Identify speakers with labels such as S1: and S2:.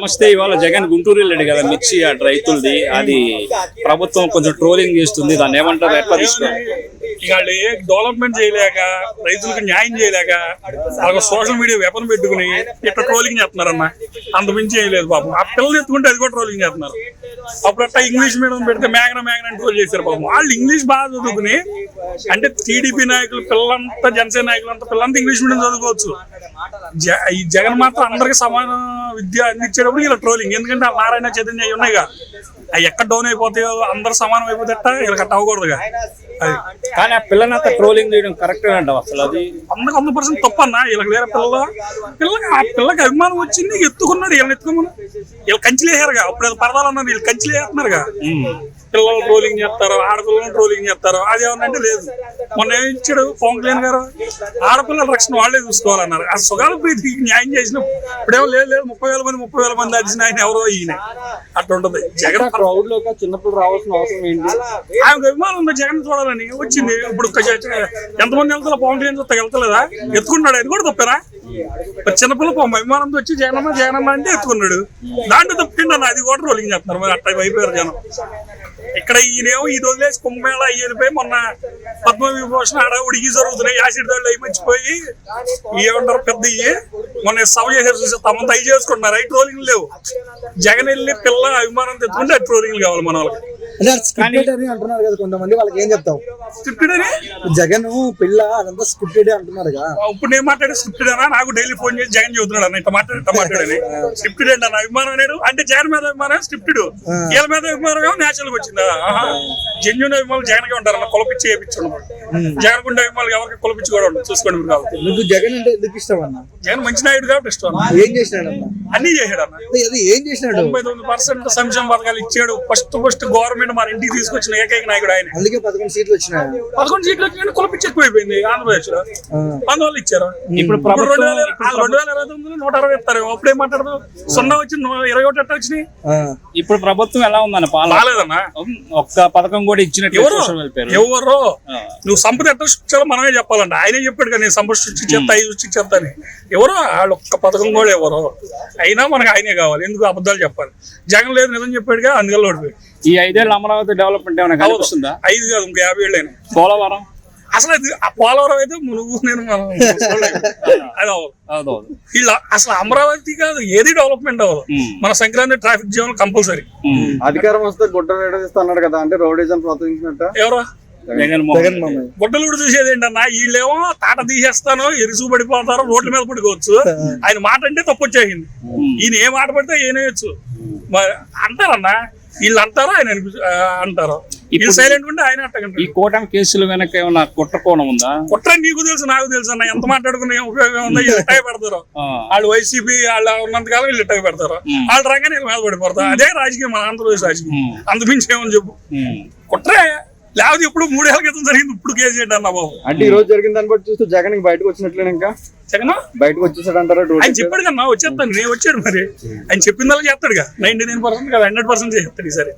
S1: నమస్తే. ఇవాళ జగన్ గుంటూరు వెళ్ళాడు కదా, మిర్చి అటు రైతులది, అది ప్రభుత్వం కొంచెం ట్రోలింగ్ చేస్తుంది, దాన్ని ఏమంటారు, ఎట్లా తీసుకోవాలి?
S2: ఇక డెవలప్మెంట్ చేయలేక, రైతులకు న్యాయం చేయలేక, అలాగే సోషల్ మీడియా వెపన్ పెట్టుకుని ఇట్లా ట్రోలింగ్ చేస్తున్నారన్న. అంత మించి చేయలేదు పాపం. ఆ పిల్లలు ఎత్తుకుంటే అది కూడా ట్రోలింగ్ చేస్తున్నారు. అప్పుడు అట్లా ఇంగ్లీష్ మీడియం పెడితే మేఘన అని ట్రోల్ చేశారు పాపం. వాళ్ళు ఇంగ్లీష్ బాగా చదువుకుని, అంటే టీడీపీ నాయకులు పిల్లలంతా, జనసేన నాయకులు అంతా పిల్లలంతా ఇంగ్లీష్ మీడియం చదువుకోవచ్చు. ఈ జగన్ మాత్రం అందరికి సమాన విద్య అందించేటప్పుడు ఇలా ట్రోలింగ్. ఎందుకంటే ఆ నారాయణ చైతన్య ఉన్నాయిగా, అవి ఎక్కడ డౌన్ అయిపోతాయో, అందరు సమానం అయిపోతేట ఇలా కట్ అవ్వకూడదుగా. అది
S1: కానీ ఆ పిల్లనంతా ట్రోలింగ్ చేయడం కరెక్ట్ అంటావు అసలు? అది
S2: 100% తప్పన్న. వీళ్ళకి లేరా ఆ పిల్లకి అభిమానం వచ్చింది, ఎత్తుకున్నాడు. వీళ్ళని ఎత్తుకోమని వీళ్ళు కంచిలేసారుగా. అప్పుడు అది పరదాలు అన్నారు, వీళ్ళు కంచిలేస్తున్నారుగా. పిల్లలు ట్రోలింగ్ చేస్తారు, ఆడపిల్లలను ట్రోలింగ్ చేస్తారు. అది ఏమన్నంటే లేదు. మొన్న ఏమి ఇచ్చాడు పవన్ కళ్యాణ్ గారు, ఆడపిల్లల రక్షణ వాళ్ళే చూసుకోవాలన్నారు. ఆ సుగాల ప్రీతికి న్యాయం చేసిన ఇప్పుడేమో లేదు 30,000 మంది అడిచిన ఆయన ఎవరో ఈయన. అట్లా ఉంటది. జగన్
S3: క్రౌడ్ లో చిన్నప్పుడు రావాల్సిన అవసరం ఏంటి?
S2: ఆయనకు అభిమానం ఉంది, జగన్ చూడాలని వచ్చింది. ఇప్పుడు ఎంతమంది వెళ్తా పవన్ కళ్యాణ్ చూస్తా వెళ్తలేదా? ఎత్తుకున్నాడు. అది కూడా తప్పేనా? చిన్నపిల్ల అభిమానంతో వచ్చి జగనన్న అంటే ఎత్తుకున్నాడు. దాంట్లో తప్పిండన్న. అది కూడా రోలింగ్ చేస్తున్నారు. మరి అట్లా అయిపోయారు జనం. ఇక్కడ ఈయనేమో ఇది వదిలేసి కుంభమేళ అయ్యిపోయి, మొన్న పద్మవిభూషణ అడవుడికి జరుగుతున్నాయి. యాసిడ్ దాళ్ళు అయి మర్చిపోయి ఏమంటారు పెద్ద మొన్న సభ చేసేది చూసి తమంతా అవి చేసుకుంటున్నారు. అవి ట్రోలింగ్ లేవు. జగన్ వెళ్ళి పిల్ల అభిమానం తెచ్చుకుంటే అది ట్రోలింగ్ కావాలి మన వాళ్ళకి.
S3: అంటున్నారు కదా కొంతమంది, వాళ్ళకి ఏం చెప్తావు?
S2: స్క్రిప్టెడ్ అని
S3: జగన్ పిల్ల అదంతా స్క్రిప్టెడ్ అంటున్నారు.
S2: ఇప్పుడు నేను మాట్లాడే స్క్రిప్టెడ్ అన్నా? నాకు డైలీ ఫోన్ చేసి జగన్ చెబుతున్నాడు అన్న, ఇట్లా మాట్లాడని. స్క్రిప్టెడ్ అండి అన్న. అభిమానం అనేది అంటే జగన్ మీద అభిమానం స్క్రిప్టెడ్, వీళ్ళ మీద అభిమానం ఏమో నేచురల్ గా వచ్చిందా? జెన్యున్ అభిమానులు జగన్ గా ఉంటారు. కులపిచ్చి వేయించడం. జగన్ గుండె అభిమానులు ఎవరికి కులపిచ్చి కూడా ఉండదు. చూసుకోండి మీరు కాబట్టి.
S3: నువ్వు జగన్ అంటే ఎందుకు ఇష్టం అన్న?
S2: జగన్ మంచి నాయుడు కాబట్టి ఇష్టం.
S3: ఏం చేసినాడు అన్న?
S2: అన్ని చేశాడు అన్న.
S3: ఏం చేసినాడు?
S2: 99% సంక్షేమ పథకాలు ఇచ్చాడు. ఫస్ట్ గవర్నమెంట్ మన ఇంటికి తీసుకొచ్చిన ఏకైక నాయకుడు ఆయన.
S3: అందుకే 11 సీట్లు వచ్చినాయి.
S2: 11 సీట్లు వచ్చిన కులపిచ్చి ఎక్కువైపోయింది ఆంధ్రప్రదేశ్ లో. అందువల్ల ఇచ్చారు.
S1: ఇప్పుడు
S2: 2029 160 ఇస్తారు. అప్పుడేం మాట్లాడదు? 0 వచ్చి 21 ఎట్లా వచ్చినాయి?
S1: ఇప్పుడు ప్రభుత్వం ఎలా ఉందన్న?
S2: బాగాలేదన్నా.
S1: ఒక్క పథకం కూడా ఇచ్చినట్టు
S2: ఎవరో నువ్వు సంపద ఎట్లా సృష్టించాలో మనమే చెప్పాలంట. ఆయనే చెప్పాడు కదా, నేను సంపద సృష్టించేస్తా, అవి సృష్టించేస్తా అని. ఎవరో వాళ్ళు ఒక్క పథకం కూడా ఎవరో. అయినా మనకు ఆయనే కావాలి. ఎందుకు అబద్ధాలు చెప్పాలి? జగన్ లేదు నిజం చెప్పాడుగా, అందుకని ఓడిపోయి.
S1: ఈ 5 ఏళ్ళ అమరావతి డెవలప్మెంట్ ఏమైనా కనిపిస్తుందా?
S2: 5 కాదు, ఇంకా 50 ఏళ్ళు అయినా.
S1: పోలవరం
S2: అసలు ఆ పోలవరం అయితే నువ్వు నేను అది అవ్వదు. వీళ్ళు అసలు అమరావతి కాదు, ఏది డెవలప్మెంట్ అవ్వదు. మన సంక్రాంతి ట్రాఫిక్ జామ్ కంపల్సరీ.
S3: అధికారం వస్తే గుట్ట అన్నాడు కదా, అంటే రౌడీజం ప్రోత్సహించినట్ట.
S2: ఎవరో గుడ్డలు కూడా చూసేది ఏంటన్నా? వీళ్ళేమో తాట తీసేస్తాను, ఎరుసు పడిపోతారు, రోడ్ల మీద పడుకోవచ్చు. ఆయన మాట అంటే తప్పు వచ్చేసింది. ఈయన ఏ మాట పడితే ఏనేయచ్చు అంటారన్నా. వీళ్ళు అంటారు, ఆయన అంటారు. వీళ్ళు సైలెంట్ ఉంటే ఆయన అట్టగంటారు.
S1: ఈ కూటమి కేసులు వెనక ఏమన్నా కుట్రకోణం ఉందా?
S2: కుట్ర నీకు తెలుసు, నాకు తెలుసు అన్న. ఎంత మాట్లాడుకున్నా ఏం ఉపయోగం ఉందో? వీళ్ళు ఇట్టగా పెడతారు. వాళ్ళు వైసీపీ వాళ్ళు ఉన్నంతకాలం వీళ్ళు ఇట్టగా పెడతారు. వాళ్ళు రంగానే వీళ్ళు మీద పడిపోతారు. అదే రాజకీయం, మన ఆంధ్రప్రదేశ్ రాజకీయం. అంతమించి ఏమని చెప్పు. కుట్రే లేకపోతే ఇప్పుడు 3 ఏళ్ల క్రితం జరిగింది, ఇప్పుడు కేసు ఏంటి అన్న బాబు?
S3: అంటే ఈ రోజు జరిగిన దాన్ని బట్టి చూస్తే జగన్ బయటకు వచ్చినట్లే. ఇంకా
S2: జగన్
S3: బయటకు వచ్చేసాడు అంటారా?
S2: ఆయన చెప్పాడు కన్నా, వచ్చేస్తాను నేను వచ్చాడు. మరి ఆయన చెప్పిందల్లా చేస్తాడుగా. 99% కదా, 100% చేస్తాడు ఈసారి.